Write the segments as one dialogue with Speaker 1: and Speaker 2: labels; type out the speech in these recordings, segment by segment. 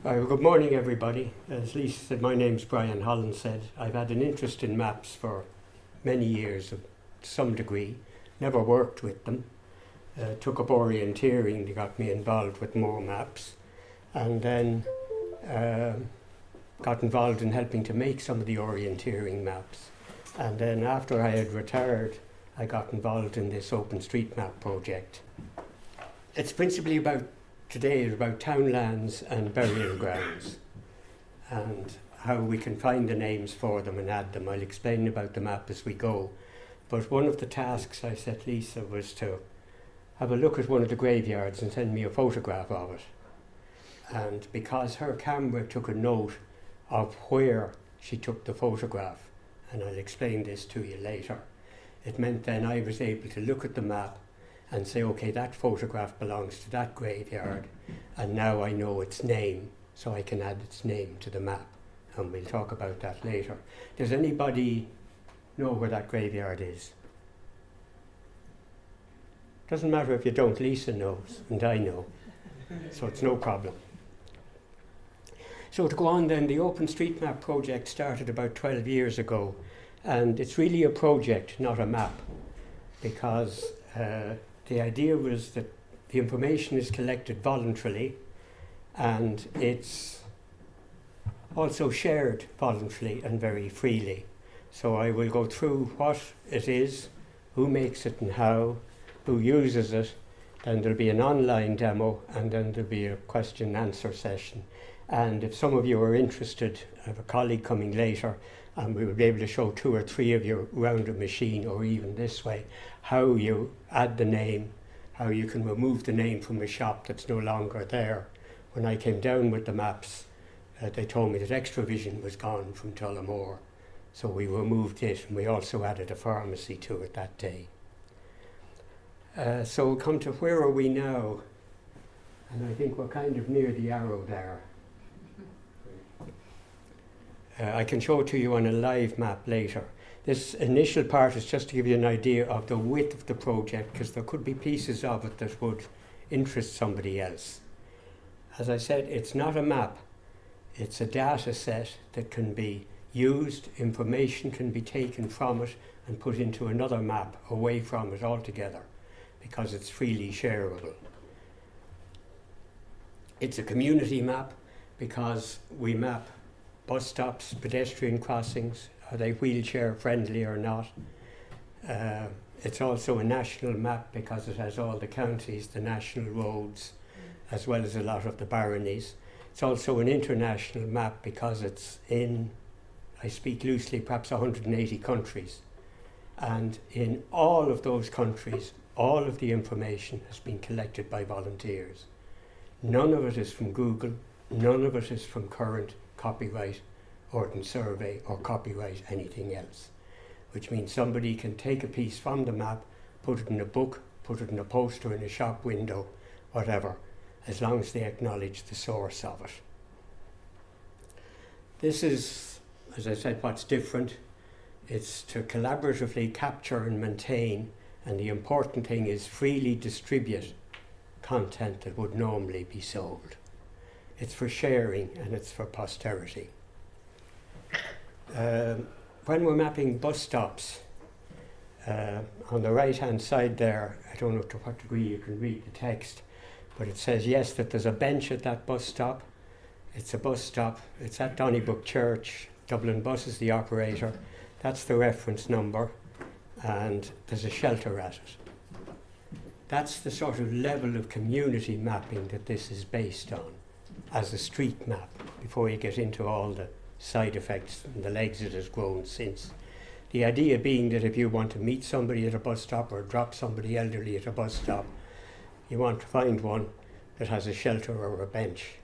Speaker 1: Good morning, everybody. As Lisa said, my name's Brian Hollinshead. I've had an interest in maps for many years, to some degree. Never worked with them. Took up orienteering that got me involved with more maps. And then got involved in helping to make some of the orienteering maps. And then after I had retired, I got involved in this OpenStreetMap project. It's principally today is about townlands and burial grounds and how we can find the names for them and add them. I'll explain about the map as we go. But one of the tasks I set Lisa was to have a look at one of the graveyards and send me a photograph of it. And because her camera took a note of where she took the photograph, and I'll explain this to you later, it meant then I was able to look at the map and say, okay, that photograph belongs to that graveyard, and now I know its name, so I can add its name to the map, and we'll talk about that later. Does anybody know where that graveyard is? Doesn't matter if you don't, Lisa knows, and I know, so it's no problem. So to go on then, the OpenStreetMap project started about 12 years ago, and it's really a project, not a map, because the idea was that the information is collected voluntarily and it's also shared voluntarily and very freely. So I will go through what it is, who makes it and how, who uses it, then there'll be an online demo, and then there'll be a question and answer session. And if some of you are interested, I have a colleague coming later, and we will be able to show 2 or 3 of you around a machine, or even this way, how you add the name, how you can remove the name from a shop that's no longer there. When I came down with the maps, they told me that Extravision was gone from Tullamore, so we removed it, and we also added a pharmacy to it that day. So we'll come to where are we now, and I think we're kind of near the arrow there. I can show it to you on a live map later. This initial part is just to give you an idea of the width of the project, because there could be pieces of it that would interest somebody else. As I said, it's not a map. It's a data set that can be used, information can be taken from it and put into another map away from it altogether, because it's freely shareable. It's a community map because we map bus stops, pedestrian crossings, are they wheelchair friendly or not. It's also a national map because it has all the counties, the national roads, as well as a lot of the baronies. It's also an international map because it's in, I speak loosely, perhaps 180 countries. And in all of those countries, all of the information has been collected by volunteers. None of it is from Google, none of it is from current copyright ordnance survey or copyright anything else, which means somebody can take a piece from the map, put it in a book, put it in a poster in a shop window, whatever, as long as they acknowledge the source of it. This is, as I said, what's different. It's to collaboratively capture and maintain, and the important thing is freely distribute content that would normally be sold. It's for sharing and it's for posterity. When we're mapping bus stops, on the right hand side there, I don't know to what degree you can read the text, but it says yes that there's a bench at that bus stop. It's a bus stop, it's at Donnybrook Church, Dublin Bus is the operator, that's the reference number, and there's a shelter at it. That's the sort of level of community mapping that this is based on as a street map, before you get into all the side effects and the legs it has grown since. The idea being that if you want to meet somebody at a bus stop or drop somebody elderly at a bus stop, you want to find one that has a shelter or a bench.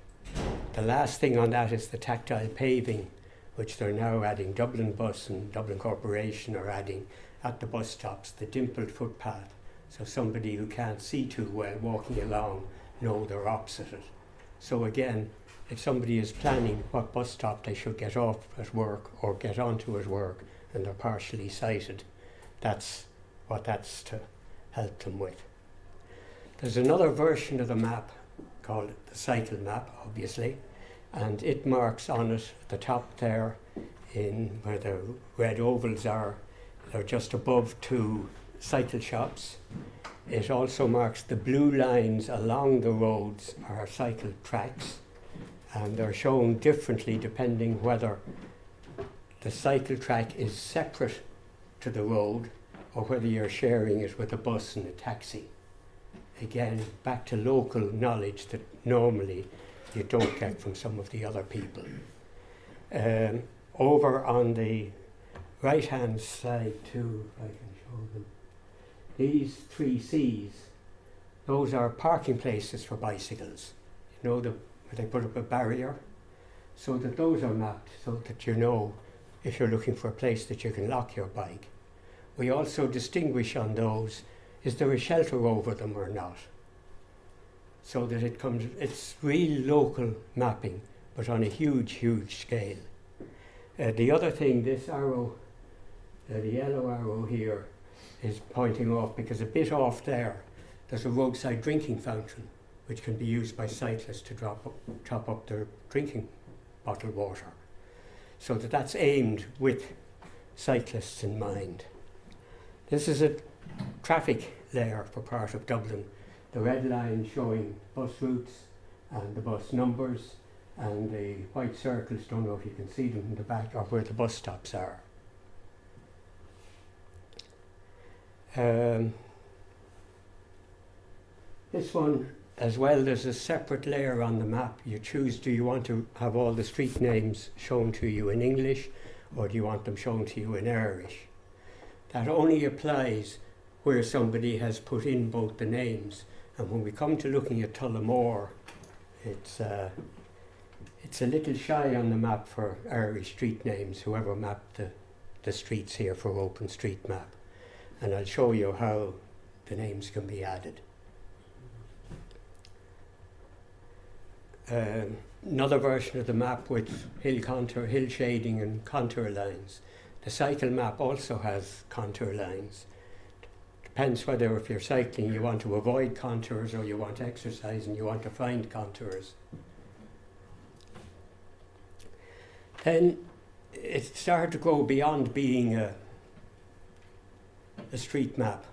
Speaker 1: The last thing on that is the tactile paving, which they're now adding. Dublin Bus and Dublin Corporation are adding at the bus stops the dimpled footpath, so somebody who can't see too well walking along know they're opposite it. So again, if somebody is planning what bus stop they should get off at work or get onto at work and they're partially sighted, that's what that's to help them with. There's another version of the map called the cycle map, obviously, and it marks on it at the top there, in where the red ovals are, they're just above two cycle shops. It also marks the blue lines along the roads are cycle tracks, and they're shown differently depending whether the cycle track is separate to the road or whether you're sharing it with a bus and a taxi. Again, back to local knowledge that normally you don't get from some of the other people. Over on the right-hand side too, if I can show them, these 3 C's, those are parking places for bicycles. You know, where they put up a barrier, so that those are mapped so that you know if you're looking for a place that you can lock your bike. We also distinguish on those, is there a shelter over them or not? So that it's real local mapping, but on a huge, huge scale. The other thing, this arrow, the yellow arrow here, is pointing off because a bit off there's a roadside drinking fountain which can be used by cyclists to top up their drinking bottled water. So that's aimed with cyclists in mind. This is a traffic layer for part of Dublin. The red line showing bus routes and the bus numbers, and the white circles, don't know if you can see them in the back, are where the bus stops are. This one as well, there's a separate layer on the map. You choose, do you want to have all the street names shown to you in English, or do you want them shown to you in Irish? That only applies where somebody has put in both the names. And when we come to looking at Tullamore, it's a little shy on the map for Irish street names, whoever mapped the streets here for OpenStreetMap. And I'll show you how the names can be added. Another version of the map with hill contour, hill shading and contour lines. The cycle map also has contour lines. Depends whether if you're cycling you want to avoid contours or you want to exercise and you want to find contours. Then it started to go beyond being a street map,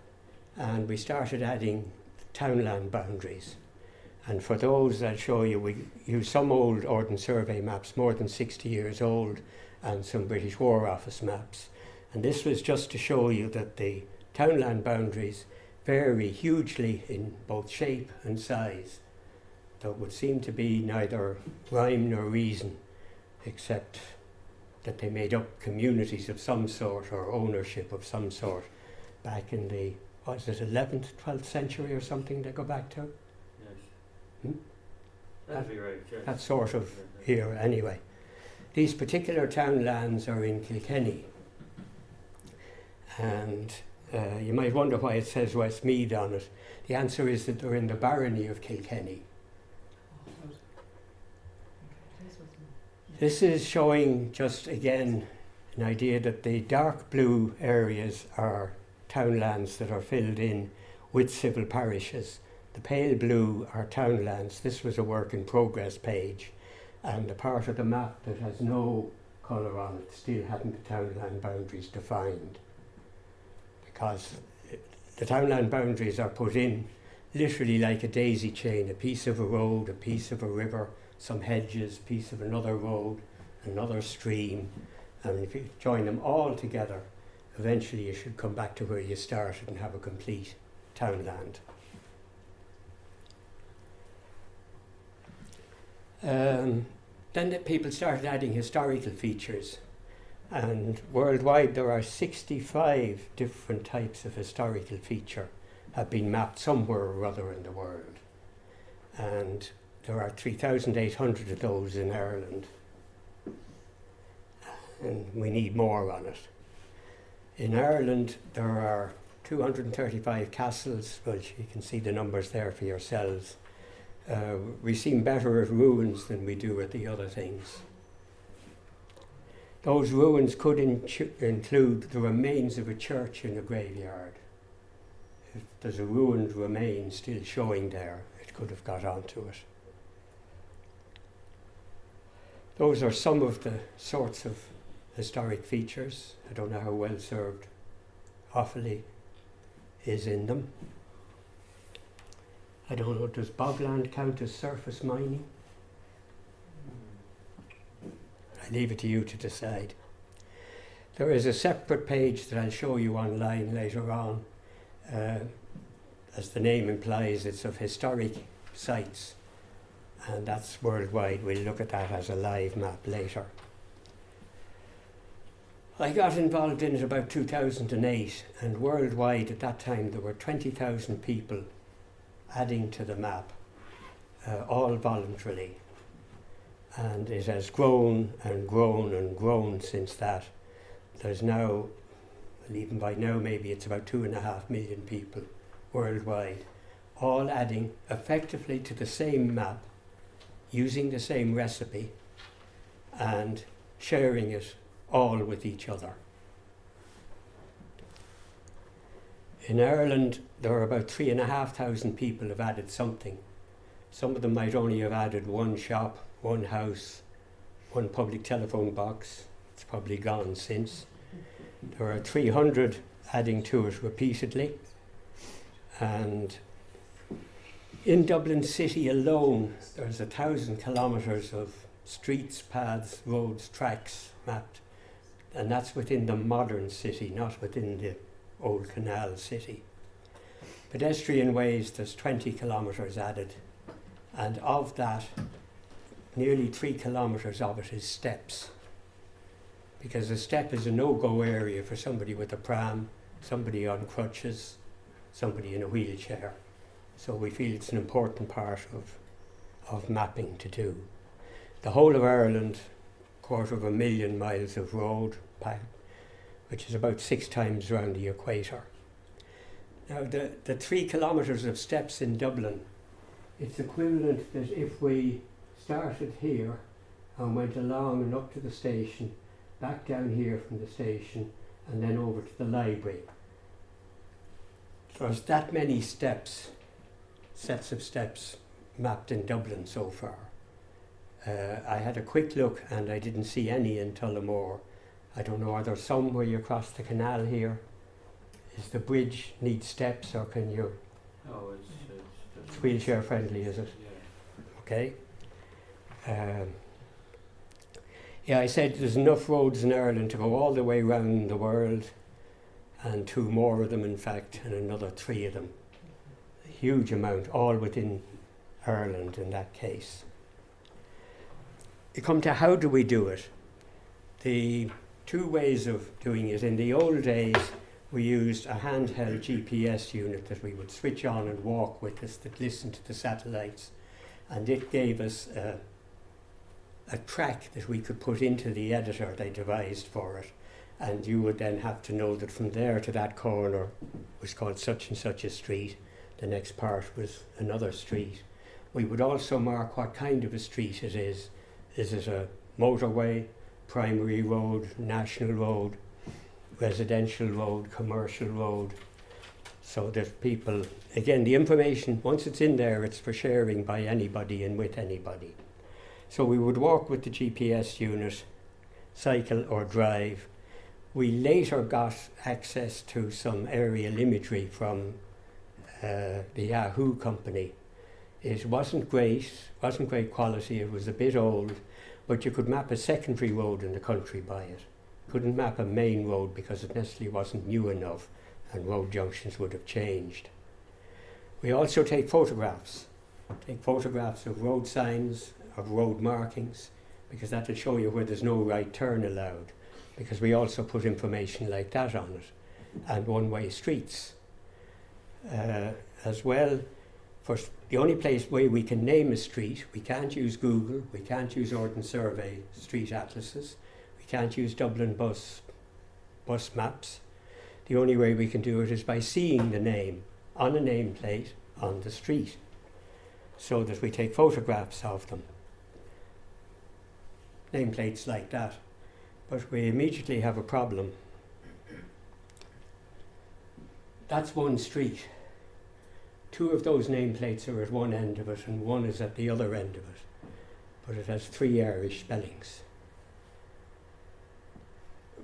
Speaker 1: and we started adding townland boundaries. And for those I'll show you, we use some old Ordnance Survey maps, more than 60 years old, and some British War Office maps. And this was just to show you that the townland boundaries vary hugely in both shape and size. There would seem to be neither rhyme nor reason, except that they made up communities of some sort or ownership of some sort back in the, was it 11th, 12th century or something they go back to?
Speaker 2: That'd be right, yes.
Speaker 1: That sort of era anyway. These particular townlands are in Kilkenny, and you might wonder why it says Westmeath on it. The answer is that they're in the barony of Kilkenny. This is showing just again an idea that the dark blue areas are townlands that are filled in with civil parishes. The pale blue are townlands. This was a work in progress page, and the part of the map that has no colour on it still hadn't the townland boundaries defined, because the townland boundaries are put in literally like a daisy chain, a piece of a road, a piece of a river, some hedges, a piece of another road, another stream, and if you join them all together, eventually you should come back to where you started and have a complete townland. Then the people started adding historical features, and worldwide there are 65 different types of historical feature have been mapped somewhere or other in the world, and there are 3,800 of those in Ireland, and we need more on it. In Ireland there are 235 castles. Well, you can see the numbers there for yourselves. We seem better at ruins than we do at the other things. Those ruins could include the remains of a church in a graveyard. If there's a ruined remain still showing there, it could have got onto it. those are some of the sorts of historic features. I don't know how well served Offaly is in them. I don't know, does bogland count as surface mining? I leave it to you to decide. There is a separate page that I'll show you online later on. As the name implies, it's of historic sites, and that's worldwide. We'll look at that as a live map later. I got involved in it about 2008, and worldwide at that time there were 20,000 people adding to the map, all voluntarily. And it has grown and grown and grown since that. There's now, well, even by now maybe it's about 2.5 million people worldwide, all adding effectively to the same map, using the same recipe and sharing it all with each other. In Ireland there are about 3,500 people have added something. Some of them might only have added one shop, one house, one public telephone box. It's probably gone since. There are 300 adding to it repeatedly, and in Dublin City alone there's 1,000 kilometres of streets, paths, roads, tracks mapped, and that's within the modern city, not within the old canal city. Pedestrian ways, there's 20 kilometres added, and of that nearly 3 kilometres of it is steps, because a step is a no-go area for somebody with a pram, somebody on crutches, somebody in a wheelchair. So we feel it's an important part of mapping to do. The whole of Ireland, 250,000 miles of road, which is about 6 times around the equator. Now the 3 kilometres of steps in Dublin, it's equivalent that if we started here and went along and up to the station, back down here from the station, and then over to the library. There's that many steps, sets of steps mapped in Dublin so far. I had a quick look and I didn't see any in Tullamore. I don't know, are there some where you cross the canal here? Is the bridge need steps, or can you?
Speaker 2: No,
Speaker 1: it's wheelchair friendly, is it?
Speaker 2: Yeah.
Speaker 1: Okay. Yeah, I said there's enough roads in Ireland to go all the way around the world, and 2 more of them in fact, and another 3 of them. A huge amount, all within Ireland in that case. You come to how do we do it? The 2 ways of doing it. In the old days we used a handheld GPS unit that we would switch on and walk with us, that listened to the satellites, and it gave us a track that we could put into the editor they devised for it, and you would then have to know that from there to that corner was called such and such a street, the next part was another street. We would also mark what kind of a street it is. Is it a motorway, primary road, national road, residential road, commercial road, so that people, again, the information, once it's in there, it's for sharing by anybody and with anybody. So we would walk with the GPS unit, cycle or drive. We later got access to some aerial imagery from the Yahoo company. It wasn't great quality, it was a bit old, but you could map a secondary road in the country by it. Couldn't map a main road because it necessarily wasn't new enough and road junctions would have changed. We also take photographs of road signs, of road markings, because that will show you where there's no right turn allowed, because we also put information like that on it, and one-way streets. As well, for the only way we can name a street, we can't use Google, we can't use Ordnance Survey street atlases, we can't use Dublin bus maps. The only way we can do it is by seeing the name on a nameplate on the street, so that we take photographs of them. Nameplates like that. But we immediately have a problem. That's one street. 2 of those nameplates are at one end of it and one is at the other end of it. but it has 3 Irish spellings.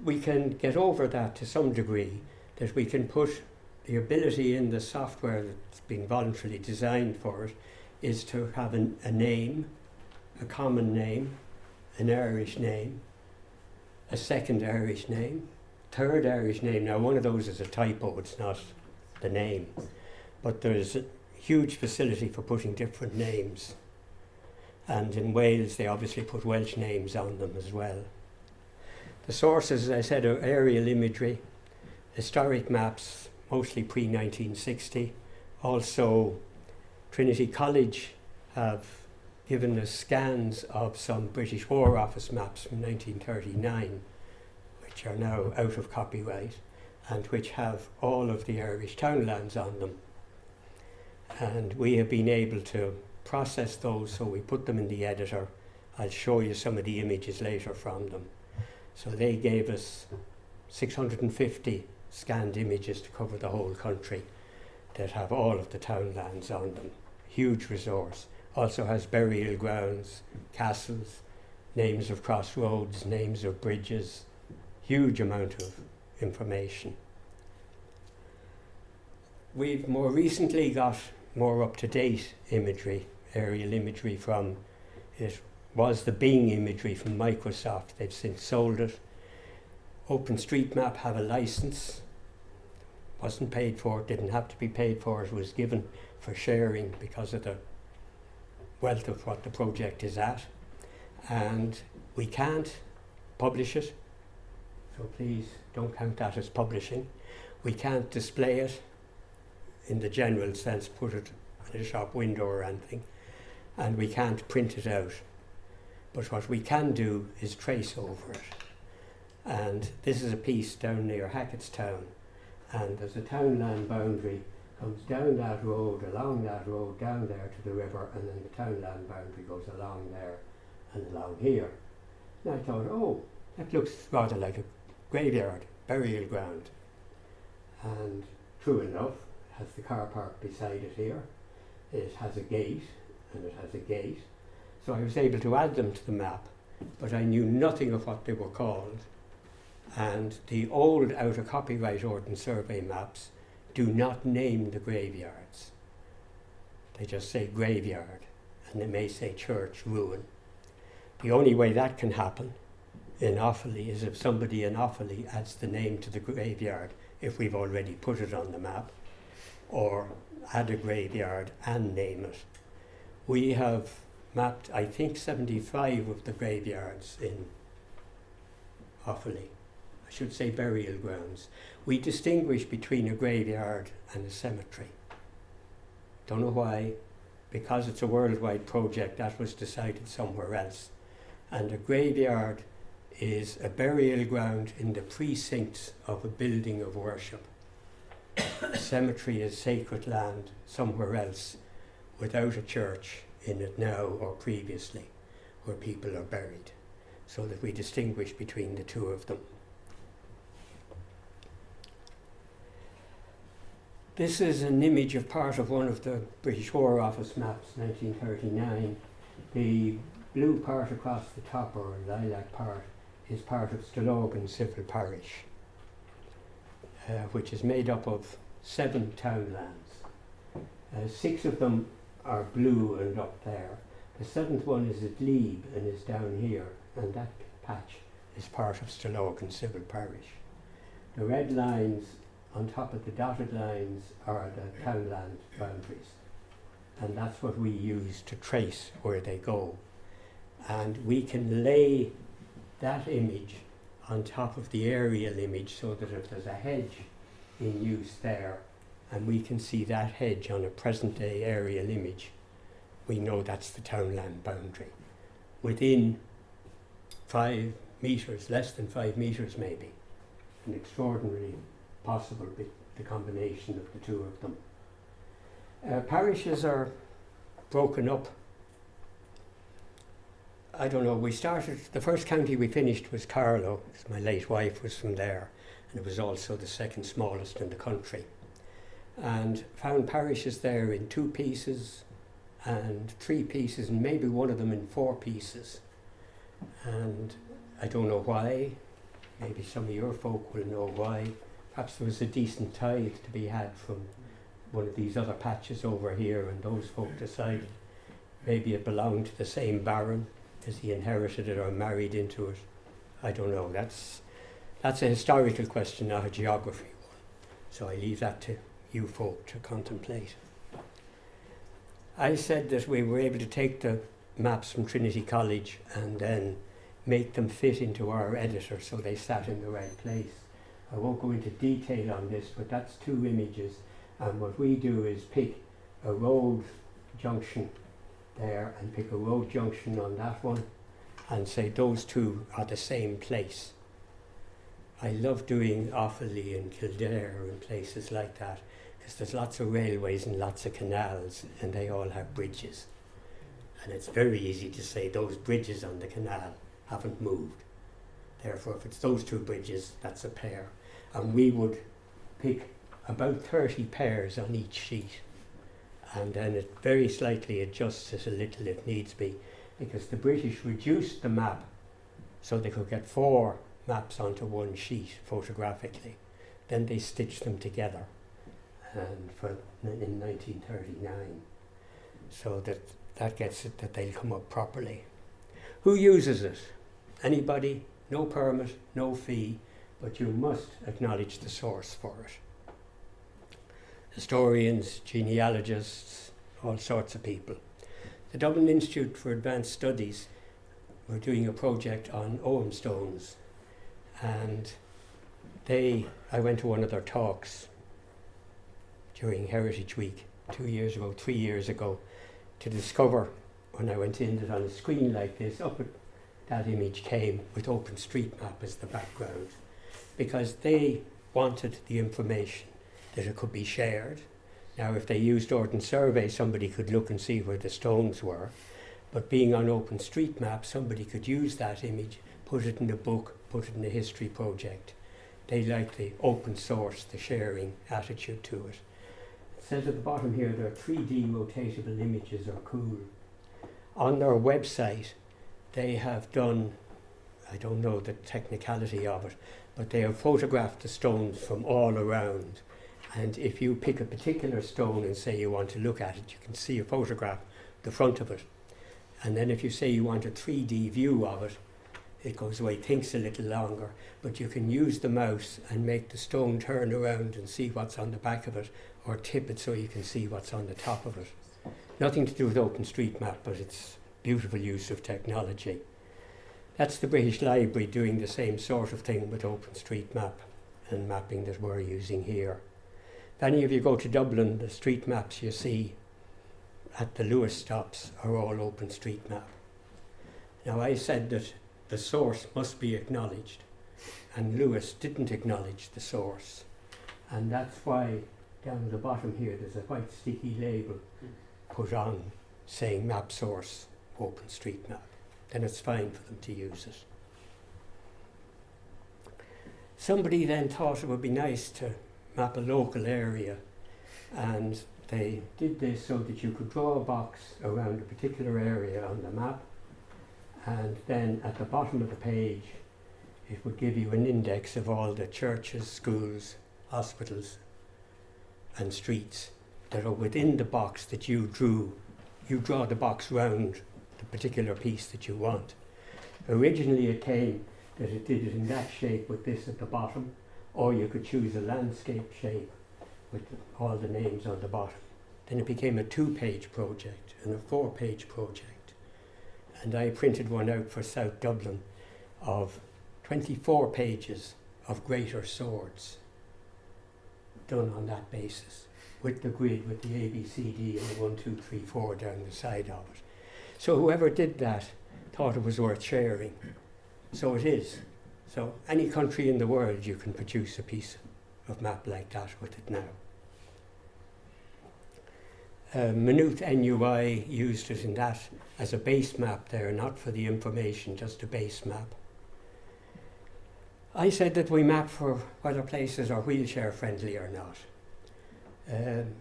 Speaker 1: We can get over that to some degree, that we can put the ability in the software that's been voluntarily designed for it is to have a name, a common name, an Irish name, a second Irish name, third Irish name. Now one of those is a typo, it's not the name, but there's a huge facility for putting different names. And in Wales they obviously put Welsh names on them as well. The sources, as I said, are aerial imagery, historic maps, mostly pre-1960. Also, Trinity College have given us scans of some British War Office maps from 1939, which are now out of copyright, and which have all of the Irish townlands on them. And we have been able to process those, so we put them in the editor. I'll show you some of the images later from them. So they gave us 650 scanned images to cover the whole country that have all of the townlands on them. Huge resource. Also has burial grounds, castles, names of crossroads, names of bridges, huge amount of information. We've more recently got more up-to-date imagery, aerial imagery from, it was the Bing imagery from Microsoft. They've since sold it. OpenStreetMap have a license. Wasn't paid for, didn't have to be paid for, it was given for sharing because of the wealth of what the project is at. And we can't publish it, so please don't count that as publishing. We can't display it in the general sense, put it in a shop window or anything, and we can't print it out. But what we can do is trace over it. And this is a piece down near Hackettstown, and there's a townland boundary, comes down that road, along that road, down there to the river, and then the townland boundary goes along there and along here. And I thought, oh, that looks rather like a graveyard, burial ground. And true enough, it has the car park beside it here. It has a gate, and it has a gate. So I was able to add them to the map, but I knew nothing of what they were called. And the old out of copyright ordnance survey maps do not name the graveyards. They just say graveyard, and they may say church, ruin. The only way that can happen in Offaly is if somebody in Offaly adds the name to the graveyard, if we've already put it on the map, or add a graveyard and name it. We have mapped, I think, 75 of the graveyards in Offaly. I should say burial grounds. We distinguish between a graveyard and a cemetery. Don't know why. Because it's a worldwide project, that was decided somewhere else. And a graveyard is a burial ground in the precincts of a building of worship. A cemetery is sacred land somewhere else without a church in it now or previously, where people are buried, so that we distinguish between the two of them. This is an image of part of one of the British War Office maps, 1939. The blue part across the top, or lilac part, is part of Stillorgan civil parish, which is made up of 7 townlands. 6 of them are blue and up there. The 7th one is at Leeb and is down here, and that patch is part of Stillorgan civil parish. The red lines on top of the dotted lines are the townland boundaries, and that's what we use to trace where they go. And we can lay that image on top of the aerial image so that if there's a hedge in use there and we can see that hedge on a present day aerial image, we know that's the townland boundary. Within 5 metres, less than 5 metres maybe. An extraordinarily possible bit, the combination of the two of them. Parishes are broken up. I don't know, we started, the first county we finished was Carlow, because my late wife was from there, and it was also the second smallest in the country. And found parishes there in 2 pieces and 3 pieces, and maybe one of them in 4 pieces. And I don't know why. Maybe some of your folk will know why. Perhaps there was a decent tithe to be had from one of these other patches over here, and those folk decided maybe it belonged to the same baron as he inherited it or married into it. I don't know. That's a historical question, not a geography one. So I leave that to you folk to contemplate. I said that we were able to take the maps from Trinity College and then make them fit into our editor so they sat in the right place. I won't go into detail on this, but that's 2 images, and what we do is pick a road junction there and pick a road junction on that one and say those 2 are the same place. I love doing Offaly and Kildare and places like that, because there's lots of railways and lots of canals, and they all have bridges. And it's very easy to say those bridges on the canal haven't moved. Therefore, if it's those 2 bridges, that's a pair. And we would pick about 30 pairs on each sheet, and then it very slightly adjusts it a little if needs be, because the British reduced the map so they could get 4 maps onto one sheet photographically. Then they stitched them together, and in 1939, so that gets it that they'll come up properly. Who uses it? Anybody? No permit, no fee, but you must acknowledge the source for it. Historians, genealogists, all sorts of people. The Dublin Institute for Advanced Studies were doing a project on Ogham stones, and I went to one of their talks during Heritage Week 2 years ago, 3 years ago, to discover, when I went in, that on a screen like this, up at that image came with OpenStreetMap as the background, because they wanted the information that it could be shared. Now, if they used Ordnance Survey, somebody could look and see where the stones were, but being on OpenStreetMap, somebody could use that image, put it in a book, put it in a history project. They like the open source, the sharing attitude to it. It says at the bottom here, their 3D rotatable images are cool. On their website, they have done, I don't know the technicality of it, but they have photographed the stones from all around. And if you pick a particular stone and say you want to look at it, you can see a photograph, the front of it. And then if you say you want a 3D view of it, it goes away, takes a little longer, but you can use the mouse and make the stone turn around and see what's on the back of it, or tip it so you can see what's on the top of it. Nothing to do with OpenStreetMap, but it's beautiful use of technology. That's the British Library doing the same sort of thing with OpenStreetMap and mapping that we're using here. If any of you go to Dublin, the street maps you see at the Lewis stops are all OpenStreetMap. Now, I said that the source must be acknowledged, and Lewis didn't acknowledge the source, and that's why down at the bottom here there's a white sticky label put on saying map source OpenStreetMap. Then it's fine for them to use it. Somebody then thought it would be nice to map a local area, and they did this so that you could draw a box around a particular area on the map, and then at the bottom of the page it would give you an index of all the churches, schools, hospitals and streets that are within the box that you drew. You draw the box round the particular piece that you want. Originally it came that it did it in that shape with this at the bottom, or you could choose a landscape shape with all the names on the bottom. Then it became a 2-page project and a 4-page project. And I printed one out for South Dublin of 24 pages of greater swords done on that basis, with the grid, with the A, B, C, D, and the 1, 2, 3, 4 down the side of it. So whoever did that thought it was worth sharing. So it is. So any country in the world, you can produce a piece of map like that with it now. Minute NUI used it in that as a base map there, not for the information, just a base map. I said that we map for whether places are wheelchair friendly or not.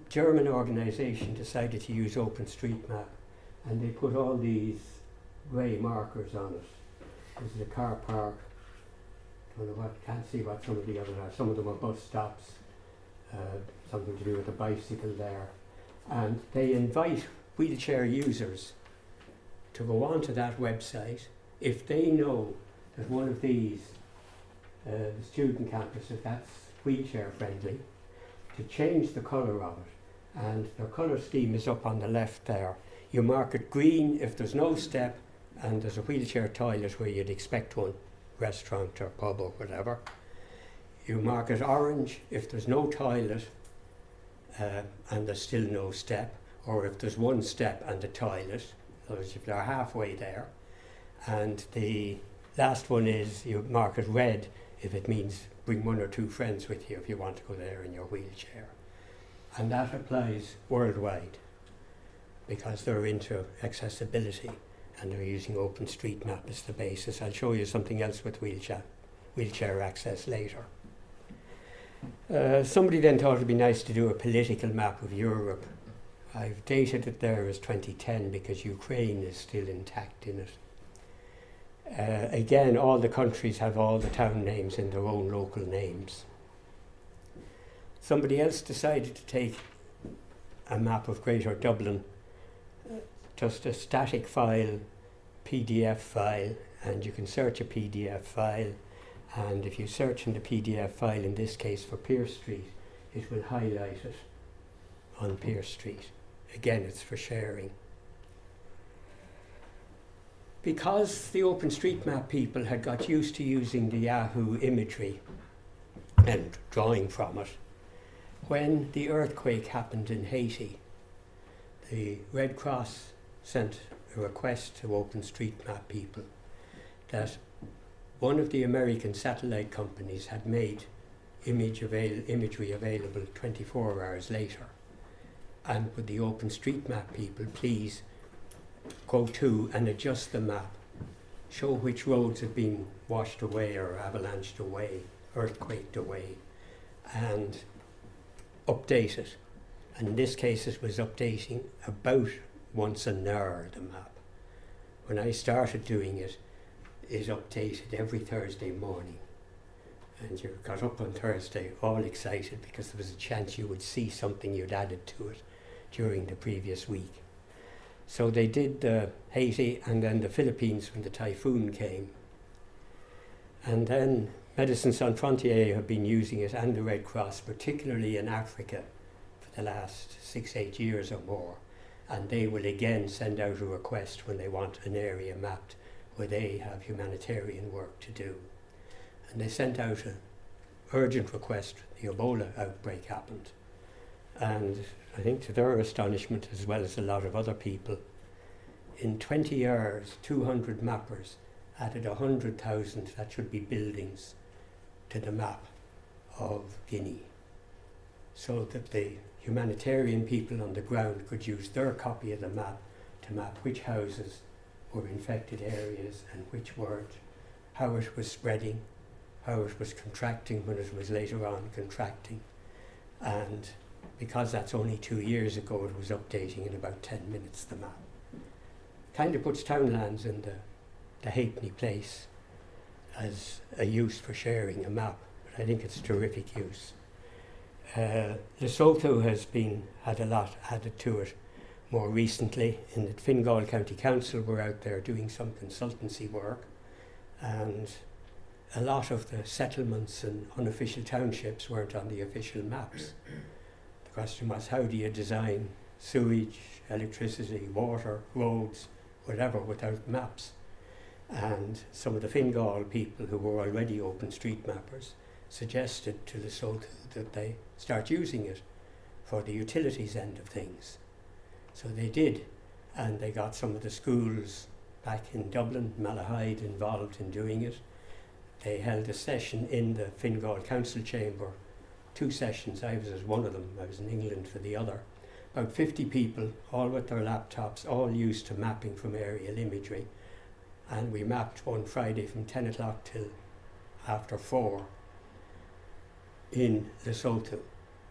Speaker 1: German organisation decided to use OpenStreetMap, and they put all these grey markers on it. This is a car park. Don't know what, can't see what some of the others are. Some of them are bus stops, something to do with a bicycle there. And they invite wheelchair users to go onto that website if they know that one of these, the student campus, if that's wheelchair friendly, to change the colour of it. And their colour scheme is up on the left there. You mark it green if there's no step and there's a wheelchair toilet where you'd expect one, restaurant or pub or whatever. You mark it orange if there's no toilet and there's still no step, or if there's one step and a toilet, in other words, if they're halfway there. And the last one is you mark it red if it means bring one or two friends with you if you want to go there in your wheelchair. And that applies worldwide because they're into accessibility and they're using OpenStreetMap as the basis. I'll show you something else with wheelchair access later. Somebody then thought it'd be nice to do a political map of Europe. I've dated it there as 2010 because Ukraine is still intact in it. Again, all the countries have all the town names in their own local names. Somebody else decided to take a map of Greater Dublin, just a static file, PDF file, and you can search a PDF file, and if you search in the PDF file, in this case for Pearse Street, it will highlight it on Pearse Street. Again, it's for sharing. Because the OpenStreetMap people had got used to using the Yahoo imagery and drawing from it, when the earthquake happened in Haiti, the Red Cross sent a request to OpenStreetMap people that one of the American satellite companies had made imagery available 24 hours later. And would the OpenStreetMap people please go to and adjust the map, show which roads had been washed away or avalanched away, earthquaked away, and update it. And in this case it was updating about once an hour, the map. When I started doing it, it updated every Thursday morning. And you got up on Thursday all excited because there was a chance you would see something you'd added to it during the previous week. So they did Haiti and then the Philippines when the typhoon came. And then Médecins Sans Frontières have been using it, and the Red Cross, particularly in Africa, for the last 6-8 years or more. And they will again send out a request when they want an area mapped where they have humanitarian work to do. And they sent out an urgent request. The Ebola outbreak happened. And I think to their astonishment, as well as a lot of other people, in 20 hours, 200 mappers added 100,000, that should be buildings, to the map of Guinea, so that the humanitarian people on the ground could use their copy of the map to map which houses were infected areas and which weren't, how it was spreading, how it was contracting when it was later on contracting. And because that's only 2 years ago, it was updating in about 10 minutes, the map. Kind of puts Townlands in the halfpenny place as a use for sharing a map, but I think it's a terrific use. Lesotho has had a lot added to it more recently, in that Fingal County Council were out there doing some consultancy work, and a lot of the settlements and unofficial townships weren't on the official maps. The question was, how do you design sewage, electricity, water, roads, whatever, without maps? And some of the Fingal people who were already OpenStreetMappers suggested to Lesotho that they start using it for the utilities end of things. So they did, and they got some of the schools back in Dublin, Malahide, involved in doing it. They held a session in the Fingal Council Chamber, 2 sessions. I was at one of them, I was in England for the other. About 50 people, all with their laptops, all used to mapping from aerial imagery. And we mapped one Friday from 10 o'clock till after 4 in Lesotho.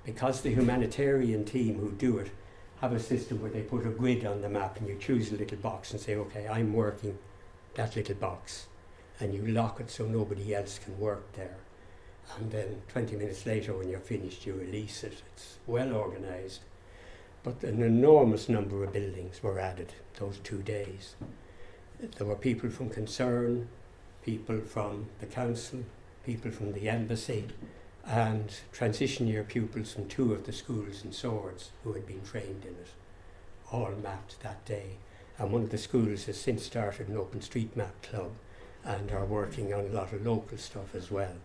Speaker 1: because the humanitarian team who do it have a system where they put a grid on the map and you choose a little box and say, okay, I'm working that little box, and you lock it so nobody else can work there. And then 20 minutes later when you're finished, you release it. It's well organised. But an enormous number of buildings were added those 2 days. There were people from Concern, people from the council, people from the embassy, and transition year pupils from 2 of the schools in Swords who had been trained in it, all mapped that day. And one of the schools has since started an OpenStreetMap club and are working on a lot of local stuff as well.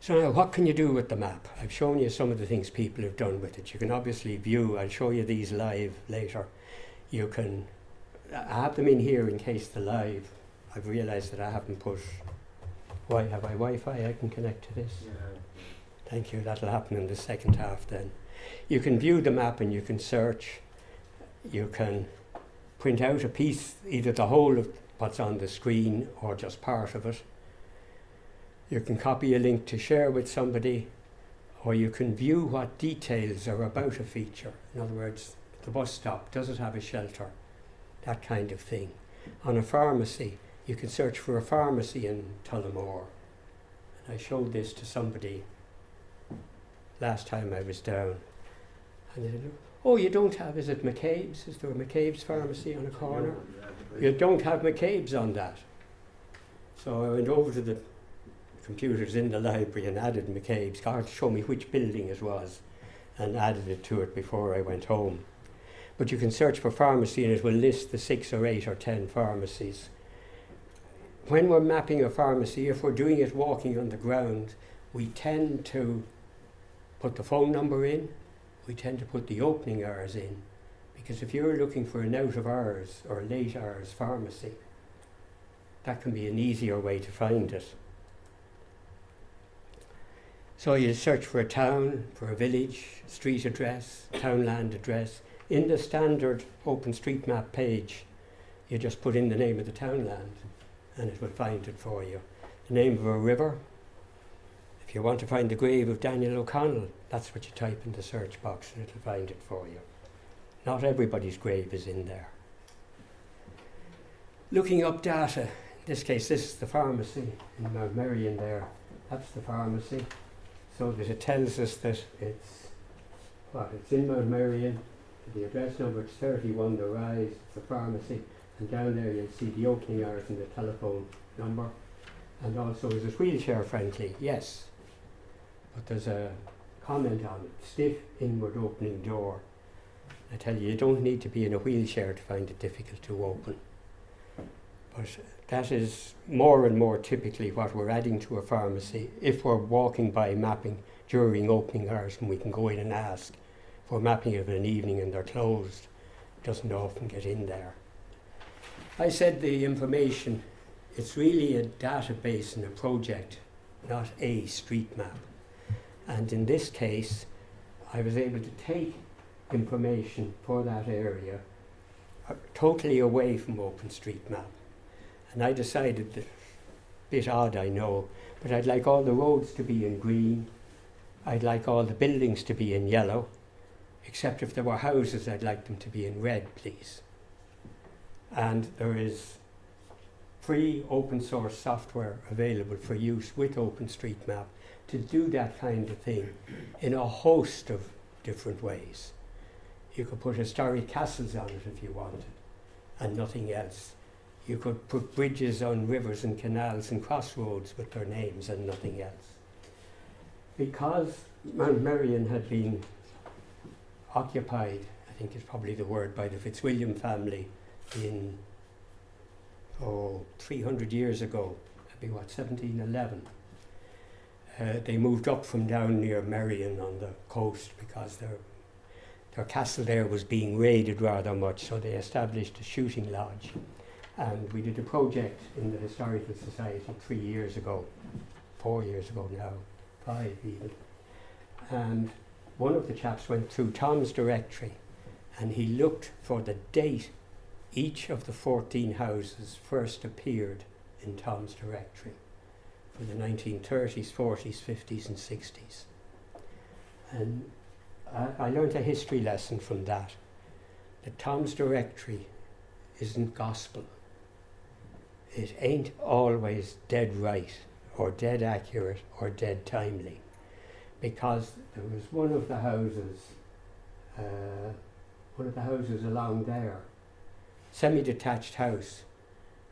Speaker 1: So now, what can you do with the map? I've shown you some of the things people have done with it. You can obviously view, I'll show you these live later. You can, I have them in here in case the live, I've realised that I haven't put, why have I Wi-Fi I can connect to this? Yeah. Thank you, that'll happen in the second half then. You can view the map and you can search. You can print out a piece, either the whole of what's on the screen or just part of it. You can copy a link to share with somebody, or you can view what details are about a feature. In other words, the bus stop, does it have a shelter? That kind of thing. On a pharmacy, you can search for a pharmacy in Tullamore. And I showed this to somebody last time I was down. And they said, oh, you don't have, is it McCabe's? Is there a McCabe's pharmacy on a corner? You don't have McCabe's on that. So I went over to the computers in the library and added McCabe's, got to show me which building it was, and added it to it before I went home. But you can search for pharmacy and it will list the 6 or 8 or 10 pharmacies. When we're mapping a pharmacy, if we're doing it walking on the ground, we tend to put the phone number in, we tend to put the opening hours in, because if you're looking for an out of hours or late hours pharmacy, that can be an easier way to find it. So you search for a town, for a village, street address, townland address. In the standard OpenStreetMap page, you just put in the name of the townland and it will find it for you. The name of a river. If you want to find the grave of Daniel O'Connell, that's what you type in the search box and it'll find it for you. Not everybody's grave is in there. Looking up data, in this case this is the pharmacy in Mount Merrion there. That's the pharmacy. So that it tells us that it's in Mount Merrion, the address number is 31 The Rise, it's a pharmacy, and down there you'll see the opening hours and the telephone number. And also, is it wheelchair friendly? Yes. But there's a comment on it, stiff inward opening door. I tell you, you don't need to be in a wheelchair to find it difficult to open. But that is more and more typically what we're adding to a pharmacy if we're walking by mapping during opening hours and we can go in and ask. If we're mapping of an evening and they're closed, it doesn't often get in there. I said the information, it's really a database and a project, not a street map. And in this case, I was able to take information for that area totally away from OpenStreetMap. And I decided that, a bit odd I know, but I'd like all the roads to be in green, I'd like all the buildings to be in yellow, except if there were houses I'd like them to be in red, please. And there is free open source software available for use with OpenStreetMap to do that kind of thing in a host of different ways. You could put historic castles on it if you wanted, and nothing else. You could put bridges on rivers and canals and crossroads with their names and nothing else. Because Mount Merrion had been occupied, I think is probably the word, by the Fitzwilliam family in 300 years ago, maybe 1711. They moved up from down near Merrion on the coast because their castle there was being raided rather much, so they established a shooting lodge. And we did a project in the Historical Society 3 years ago, 4 years ago now, 5 even. And one of the chaps went through Tom's directory and he looked for the date each of the 14 houses first appeared in Tom's directory. for the 1930s, 40s, 50s and 60s. And I learned a history lesson from that Tom's Directory isn't gospel. It ain't always dead right, or dead accurate, or dead timely. Because there was one of the houses along there, semi-detached house,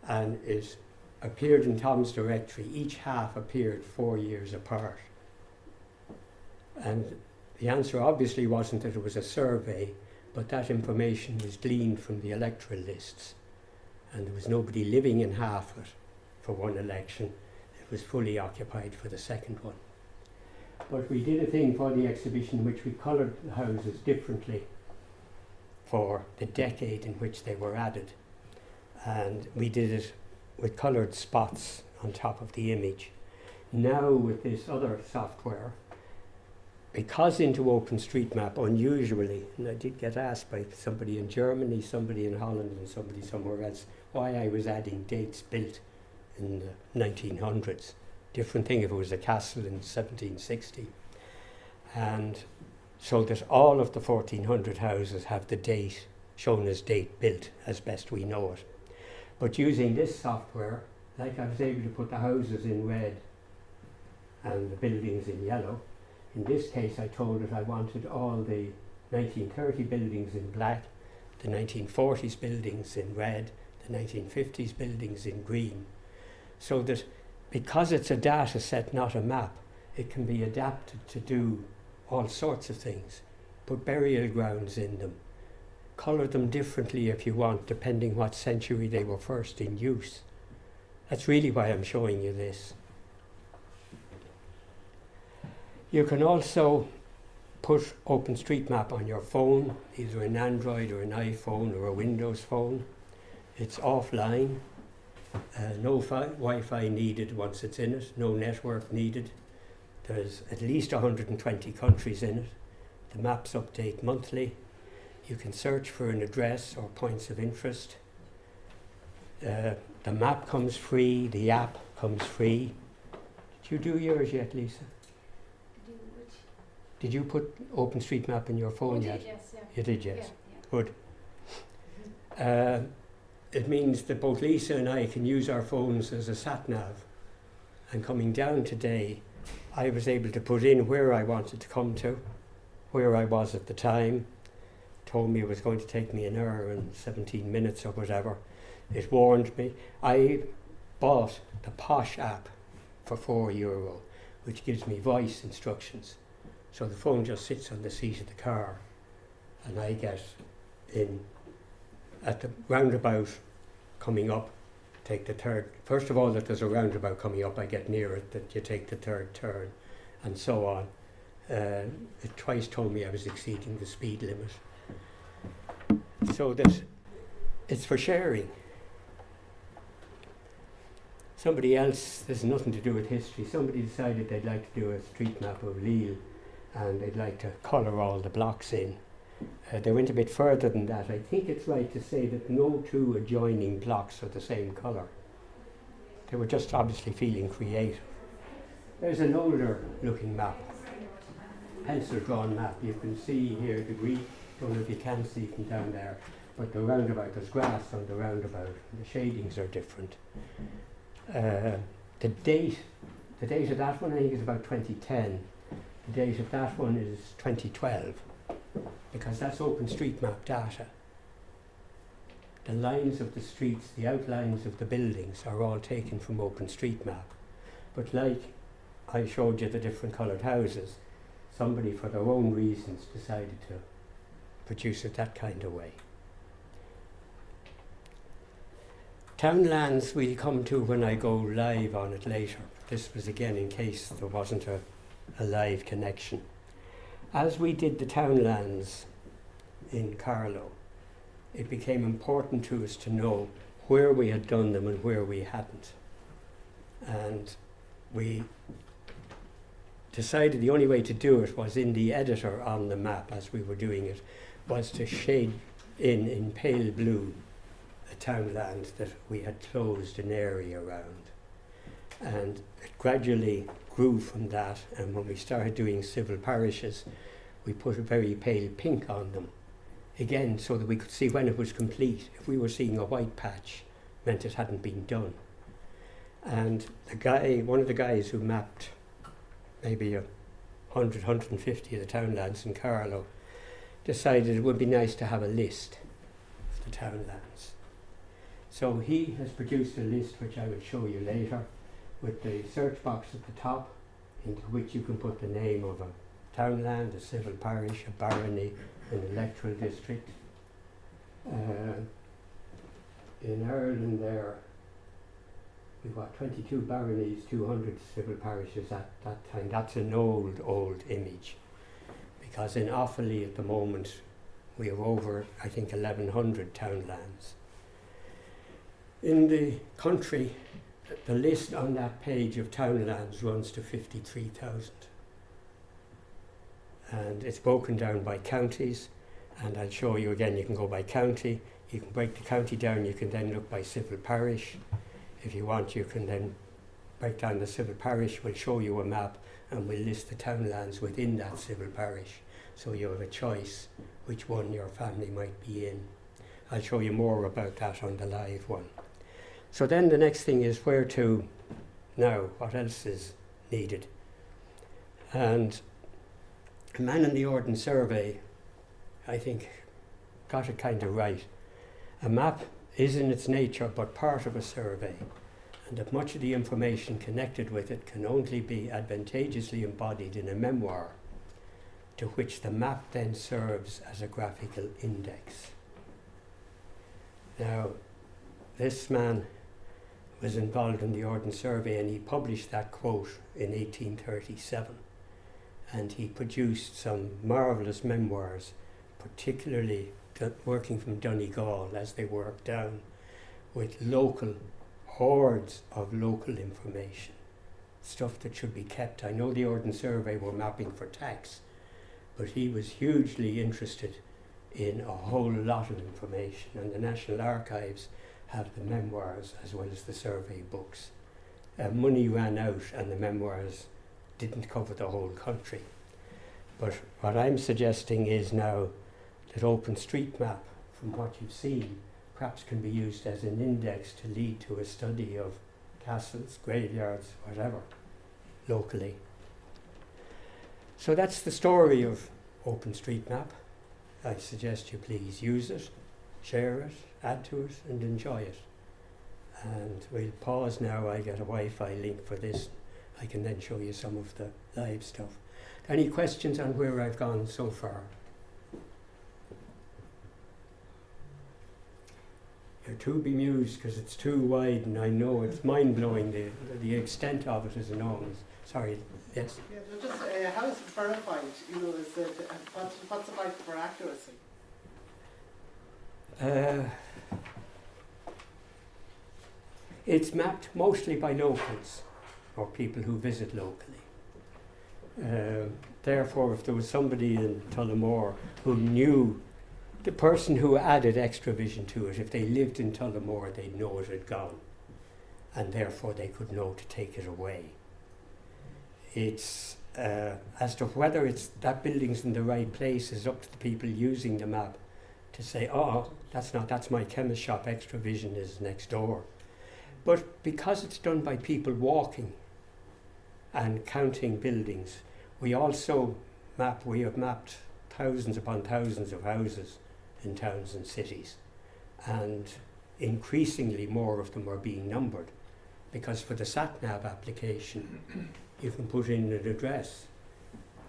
Speaker 1: and it appeared in Tom's Directory. Each half appeared 4 years apart. And the answer obviously wasn't that it was a survey, but that information was gleaned from the electoral lists. And there was nobody living in half it for one election. It was fully occupied for the second one. But we did a thing for the exhibition in which we coloured the houses differently for the decade in which they were added. And we did it with coloured spots on top of the image. Now with this other software, because into OpenStreetMap, unusually, and I did get asked by somebody in Germany, somebody in Holland and somebody somewhere else, why I was adding dates built in the 1900s. Different thing if it was a castle in 1760. And so that all of the 1400 houses have the date, shown as date built, as best we know it. But using this software, like I was able to put the houses in red and the buildings in yellow. In this case, I told it I wanted all the 1930 buildings in black, the 1940s buildings in red, the 1950s buildings in green, so that because it's a data set, not a map, it can be adapted to do all sorts of things. Put burial grounds in them, colour them differently if you want, depending what century they were first in use. That's really why I'm showing you this. You can also put OpenStreetMap on your phone, either an Android or an iPhone or a Windows phone. It's offline, no Wi-Fi needed once it's in it, no network needed. There's at least 120 countries in it. The maps update monthly. You can search for an address or points of interest. The map comes free, the app comes free. Did you do yours yet, Lisa? Did you put OpenStreetMap in your phone yet?
Speaker 2: Yes, yeah.
Speaker 1: You did, yes.
Speaker 2: Yeah.
Speaker 1: Good. It means that both Lisa and I can use our phones as a sat-nav. And coming down today, I was able to put in where I wanted to come to, where I was at the time. Told me it was going to take me an hour and 17 minutes or whatever. It warned me. I bought the Posh app for €4, which gives me voice instructions. So the phone just sits on the seat of the car, and I get in at the roundabout coming up, take the third. First of all, that there's a roundabout coming up, I get near it, that you take the third turn, and so on. It twice told me I was exceeding the speed limit. So that it's for sharing. Somebody else, there's nothing to do with history, somebody decided they'd like to do a street map of Lille, and they'd like to colour all the blocks in. They went a bit further than that. I think it's right to say that no two adjoining blocks are the same colour. They were just obviously feeling creative. There's an older looking map, pencil drawn map. You can see here the green, don't know if you can see from down there, but the roundabout, there's grass on the roundabout, and the shadings are different. The date of that one I think is about 2010. The date of that one is 2012, because that's OpenStreetMap data. The lines of the streets, the outlines of the buildings are all taken from OpenStreetMap. But like I showed you the different coloured houses, somebody for their own reasons decided to produce it that kind of way. Townlands we'll come to when I go live on it later. This was again in case there wasn't a live connection. As we did the Townlands in Carlow, it became important to us to know where we had done them and where we hadn't. And we decided the only way to do it was in the editor on the map as we were doing it, was to shade in pale blue a townland that we had closed an area around. And it gradually grew from that, and when we started doing civil parishes, we put a very pale pink on them, again, so that we could see when it was complete. If we were seeing a white patch, meant it hadn't been done. And one of the guys who mapped maybe 100, 150 of the townlands in Carlow, decided it would be nice to have a list of the townlands. So he has produced a list, which I will show you later, with the search box at the top, into which you can put the name of a townland, a civil parish, a barony, an electoral district. In Ireland there, we've got 22 baronies, 200 civil parishes at that time. That's an old image, because in Offaly at the moment we have over, I think, 1,100 townlands. In the country, the list on that page of townlands runs to 53,000. And it's broken down by counties, and I'll show you again, you can go by county, you can break the county down, you can then look by civil parish. If you want, you can then break down the civil parish, we'll show you a map, and we'll list the townlands within that civil parish, so you have a choice which one your family might be in. I'll show you more about that on the live one. So then the next thing is where to now, what else is needed. And a man in the Orden survey, I think, got it kind of right. A map is in its nature but part of a survey, and that much of the information connected with it can only be advantageously embodied in a memoir, to which the map then serves as a graphical index. Now, this man was involved in the Orden survey, and he published that quote in 1837, and he produced some marvellous memoirs, particularly working from Donegal as they worked down with local hordes of local information, stuff that should be kept. I know the Orden survey were mapping for tax, but he was hugely interested in a whole lot of information, and the National Archives have the memoirs as well as the survey books. Money ran out and the memoirs didn't cover the whole country. But what I'm suggesting is now that OpenStreetMap, from what you've seen, perhaps can be used as an index to lead to a study of castles, graveyards, whatever, locally. So that's the story of OpenStreetMap. I suggest you please use it, share it, add to it, and enjoy it. And we'll pause now. I get a Wi-Fi link for this. I can then show you some of the live stuff. Any questions on where I've gone so far? You're too bemused because it's too wide, and I know it's mind-blowing. The extent of it is enormous. Sorry, yes?
Speaker 2: Yeah, just how is it verified? You know, is it, what's the fight for accuracy?
Speaker 1: It's mapped mostly by locals, or people who visit locally. Therefore, if there was somebody in Tullamore who knew, the person who added extra vision to it, if they lived in Tullamore, they'd know it had gone, and therefore they could know to take it away. It's as to whether it's that building's in the right place is up to the people using the map to say, oh, that's my chemist shop, extra vision is next door. But because it's done by people walking and counting buildings, we also we have mapped thousands upon thousands of houses in towns and cities, and increasingly more of them are being numbered, because for the sat-nav application you can put in an address,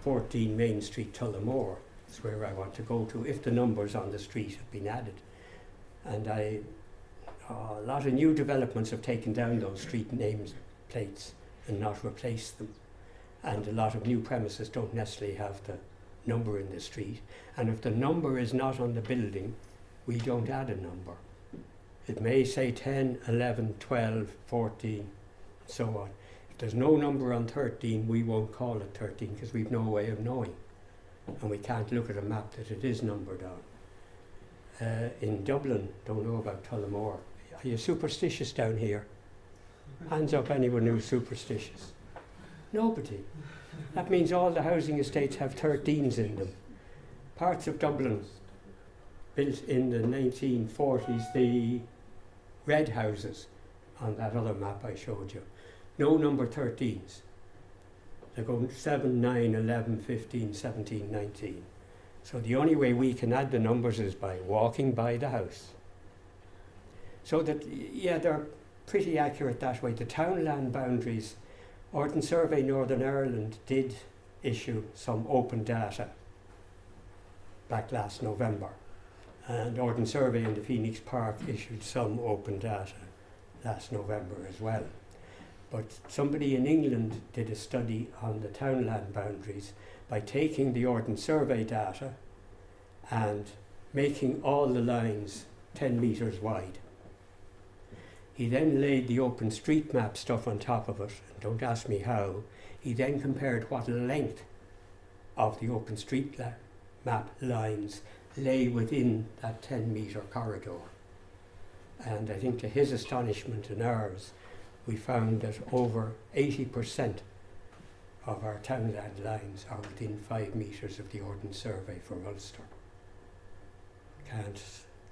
Speaker 1: 14 Main Street, Tullamore, that's where I want to go to, if the numbers on the street have been added. And a lot of new developments have taken down those street nameplates and not replaced them. And a lot of new premises don't necessarily have the number in the street. And if the number is not on the building, we don't add a number. It may say 10, 11, 12, 14, so on. If there's no number on 13, we won't call it 13 because we've no way of knowing. And we can't look at a map that it is numbered on. In Dublin, don't know about Tullamore. Are you superstitious down here? Hands up anyone who's superstitious. Nobody. That means all the housing estates have 13s in them. Parts of Dublin built in the 1940s, the red houses on that other map I showed you, no number 13s. They go 7, 9, 11, 15, 17, 19. So the only way we can add the numbers is by walking by the house. So that, yeah, they're pretty accurate that way. The townland boundaries, Ordnance Survey Northern Ireland did issue some open data back last November. And Ordnance Survey in the Phoenix Park issued some open data last November as well. But somebody in England did a study on the townland boundaries by taking the Ordnance Survey data and making all the lines 10 metres wide. He then laid the OpenStreetMap stuff on top of it, and don't ask me how. He then compared what length of the OpenStreetMap lines lay within that 10-metre corridor. And I think to his astonishment and ours, we found that over 80% of our townland lines are within 5 metres of the Ordnance Survey for Ulster.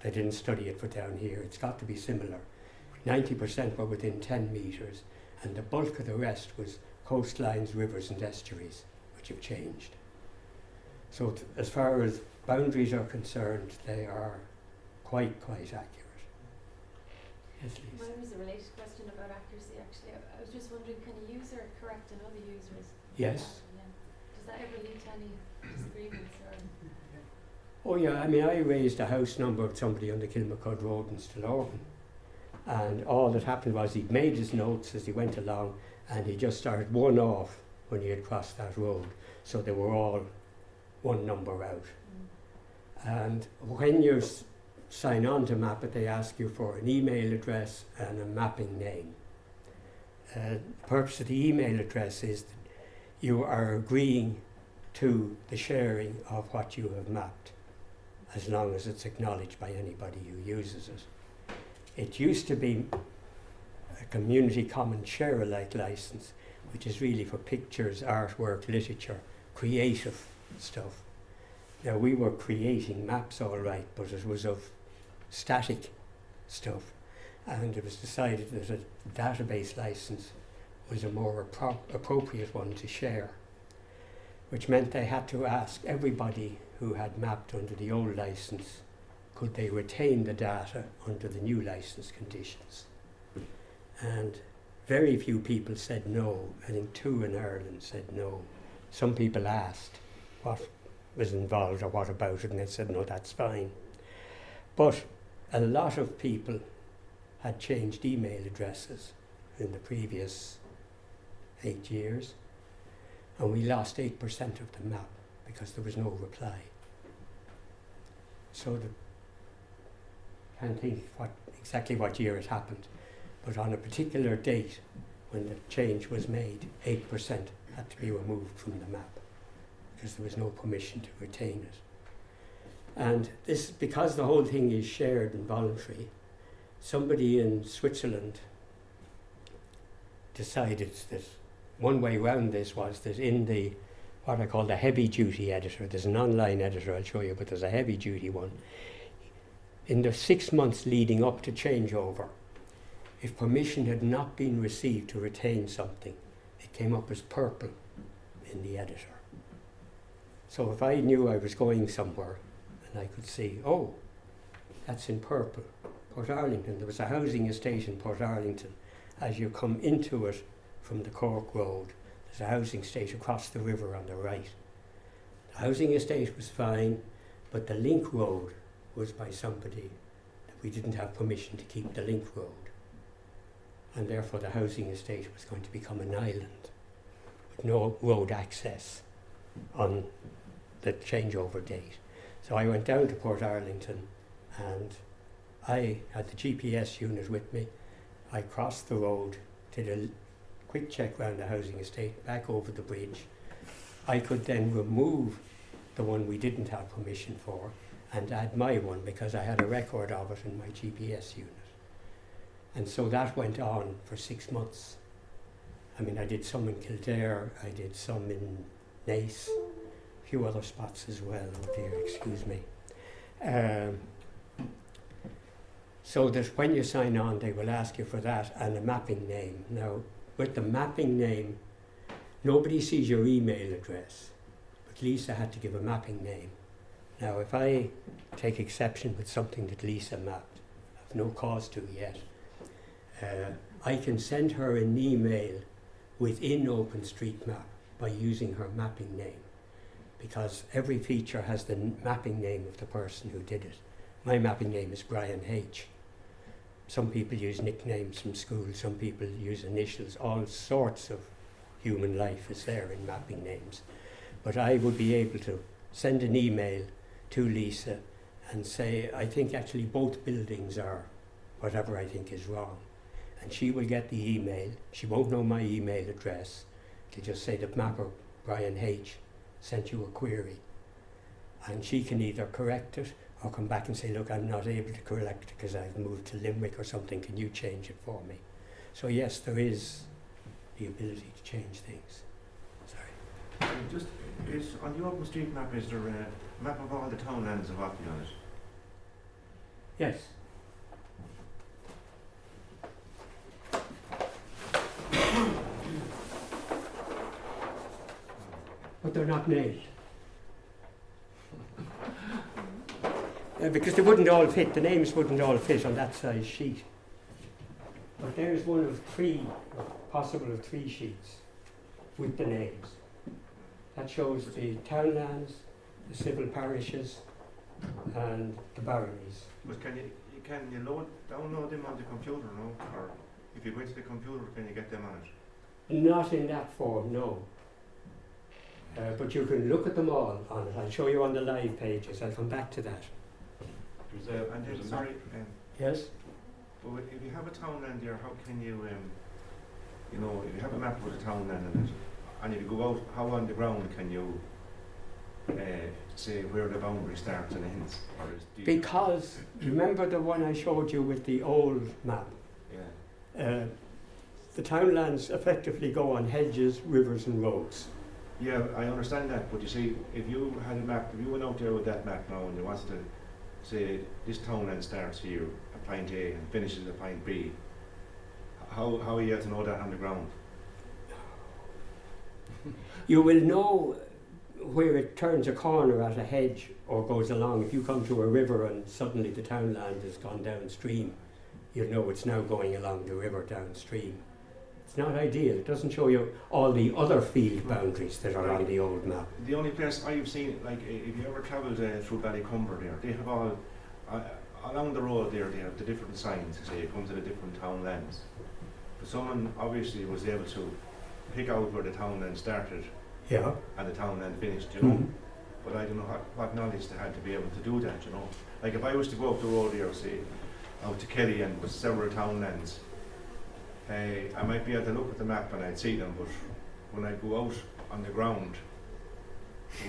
Speaker 1: They didn't study it for down here. It's got to be similar. 90% were within 10 metres, and the bulk of the rest was coastlines, rivers and estuaries, which have changed. So as far as boundaries are concerned, they are quite accurate. Yes, Lisa.
Speaker 3: Mine was a related question about accuracy, actually. I was just wondering, can a user correct another user's?
Speaker 1: Yes.
Speaker 3: Yeah. Does that ever lead to any disagreements?
Speaker 1: Oh yeah, I mean, I raised a house number of somebody on the Kilmacud Road in Stillorgan, and all that happened was he'd made his notes as he went along, and he just started one off when he had crossed that road, so they were all one number out. And when you sign on to map it, they ask you for an email address and a mapping name. The purpose of the email address is that you are agreeing to the sharing of what you have mapped, as long as it's acknowledged by anybody who uses it. It used to be a community common share-alike license, which is really for pictures, artwork, literature, creative stuff. Now, we were creating maps all right, but it was of static stuff, and it was decided that a database license was a more appropriate one to share, which meant they had to ask everybody who had mapped under the old license, could they retain the data under the new license conditions? And very few people said no. I think 2 in Ireland said no. Some people asked what was involved or what about it, and they said no, that's fine. But a lot of people had changed email addresses in the previous 8 years, and we lost 8% of the map because there was no reply. So can't think exactly what year it happened, but on a particular date when the change was made, 8% had to be removed from the map because there was no permission to retain it. And this, because the whole thing is shared and voluntary, somebody in Switzerland decided that one way around this was that in the what I call the heavy duty editor, there's an online editor I'll show you, but there's a heavy duty one. In the 6 months leading up to changeover, if permission had not been received to retain something, it came up as purple in the editor. So if I knew I was going somewhere and I could see, oh, that's in purple, Portarlington, there was a housing estate in Portarlington. As you come into it from the Cork Road, there's a housing estate across the river on the right. The housing estate was fine, but the link road was by somebody that we didn't have permission to keep the link road. And therefore the housing estate was going to become an island with no road access on the changeover date. So I went down to Portarlington and I had the GPS unit with me. I crossed the road, did a quick check round the housing estate, back over the bridge. I could then remove the one we didn't have permission for and add my one because I had a record of it in my GPS unit. And so that went on for 6 months. I mean, I did some in Kildare, I did some in Naas, a few other spots as well. Oh dear, excuse me. So that when you sign on, they will ask you for that and a mapping name. Now, with the mapping name, nobody sees your email address, but Lisa had to give a mapping name. Now, if I take exception with something that Lisa mapped, I've no cause to yet, I can send her an email within OpenStreetMap by using her mapping name, because every feature has the mapping name of the person who did it. My mapping name is Brian H. Some people use nicknames from school, some people use initials, all sorts of human life is there in mapping names. But I would be able to send an email to Lisa and say, I think actually both buildings are whatever I think is wrong. And she will get the email. She won't know my email address. She'll just say the mapper, Brian H., sent you a query. And she can either correct it or come back and say, look, I'm not able to correct it because I've moved to Limerick or something. Can you change it for me? So yes, there is the ability to change things. Sorry.
Speaker 4: Just is on the OpenStreetMap, is there a map of all the townlands of Offaly on it?
Speaker 1: Yes. But they're not named. Because they wouldn't all fit, the names wouldn't all fit on that size sheet. But there's one of three, or possible of 3 sheets with the names. That shows the townlands, the civil parishes, and the baronies.
Speaker 4: But can you download them on the computer, no? Or if you go into the computer, can you get them on it?
Speaker 1: Not in that form, no. But you can look at them all on it. I'll show you on the live pages. I'll come back to that.
Speaker 4: And then, sorry,
Speaker 1: Yes?
Speaker 4: but if you have a townland there, how can you, if you have a map with a townland in it, and if you go out, how on the ground can you say where the boundary starts and ends? Or
Speaker 1: Because, remember the one I showed you with the old map?
Speaker 4: Yeah.
Speaker 1: The townlands effectively go on hedges, rivers and roads.
Speaker 4: Yeah, I understand that, but you see, if you had a map, if you went out there with that map now and you wanted to say this townland starts here at point A and finishes at point B, how are you to know that on the ground?
Speaker 1: You will know where it turns a corner at a hedge or goes along. If you come to a river and suddenly the townland has gone downstream, you'll know it's now going along the river downstream. It's not ideal. It doesn't show you all the other field boundaries that are on the old map.
Speaker 4: The only place I've seen, like if you ever travelled through Ballycumber there, they have all, along the road there, they have the different signs to say it comes to the different townlands. But someone obviously was able to pick out where the townland started,
Speaker 1: Yeah.
Speaker 4: and the townland finished, you know.
Speaker 1: Mhm.
Speaker 4: But I don't know what knowledge they had to be able to do that, you know. Like if I was to go up the road here, say, out to Kelly and with several townlands, I might be able to look at the map and I'd see them, but when I go out on the ground,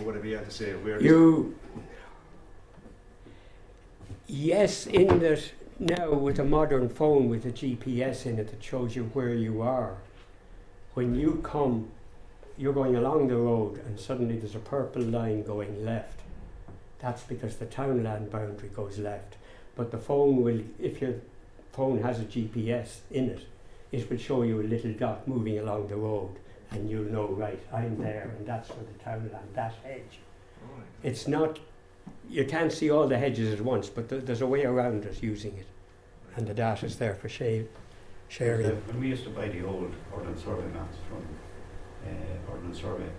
Speaker 4: would I be able to say where
Speaker 1: Yes, in that now with a modern phone with a GPS in it that shows you where you are. When you come, you're going along the road and suddenly there's a purple line going left. That's because the townland boundary goes left. But the phone will, if your phone has a GPS in it, it will show you a little dot moving along the road and you'll know, right, I'm there and that's where the townland, that hedge.
Speaker 4: Right.
Speaker 1: It's not, you can't see all the hedges at once, but there's a way around it using it. And the data's there for sharing.
Speaker 5: When we used to buy the old Ordnance Survey maps from Ordnance Survey,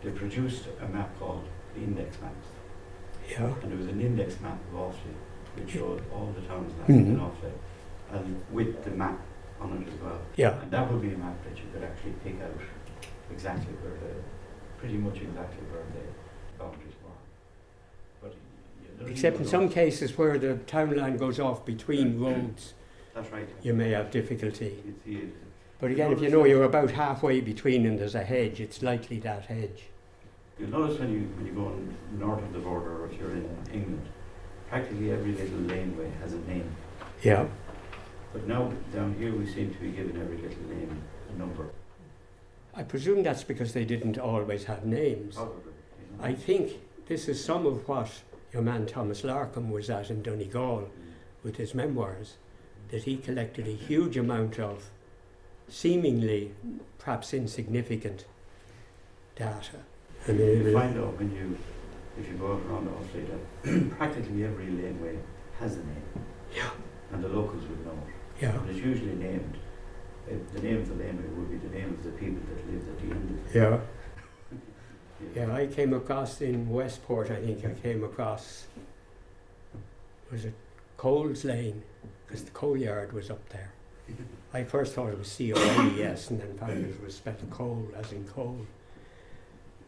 Speaker 5: they produced a map called the Index Maps.
Speaker 1: Yeah.
Speaker 5: And there was an index map of Offaly which showed all the towns
Speaker 1: Mhm.
Speaker 5: in Offaly and with the map on it as well.
Speaker 1: Yeah.
Speaker 5: And that would be a map that you could actually pick out exactly where pretty much exactly where the boundaries were. But
Speaker 1: Except in some cases where the townland goes off between roads,
Speaker 5: that's right.
Speaker 1: you may have difficulty.
Speaker 5: You'd see it.
Speaker 1: But again, if you know you're about halfway between and there's a hedge, it's likely that hedge.
Speaker 5: You'll notice when you go north of the border, or if you're in England, practically every little laneway has a name.
Speaker 1: Yeah.
Speaker 5: But now, down here, we seem to be giving every little name a number.
Speaker 1: I presume that's because they didn't always have names.
Speaker 5: Probably. You know.
Speaker 1: I think this is some of what your man Thomas Larkham was at in Donegal with his memoirs, that he collected a huge amount of seemingly perhaps insignificant data. I mean,
Speaker 5: You find out if you go out around Offaly that practically every laneway has a name.
Speaker 1: Yeah.
Speaker 5: And the locals would know it.
Speaker 1: yeah,
Speaker 5: And it's usually named. The name of the laneway would be the name of the people that lived at the end of it.
Speaker 1: yeah. Yeah, I came across in Westport, I think I came across, was it Coles Lane? Because the coal yard was up there. I first thought it was C-O-L-E-S and then found it was spelled coal, as in coal.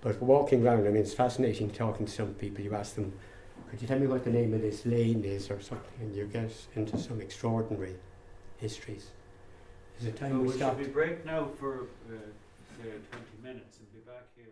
Speaker 1: But walking around, I mean, it's fascinating talking to some people. You ask them, could you tell me what the name of this lane is or something, and you get into some extraordinary histories. Is it time we
Speaker 6: Should
Speaker 1: stop?
Speaker 6: we break now for say 20 minutes and be back here?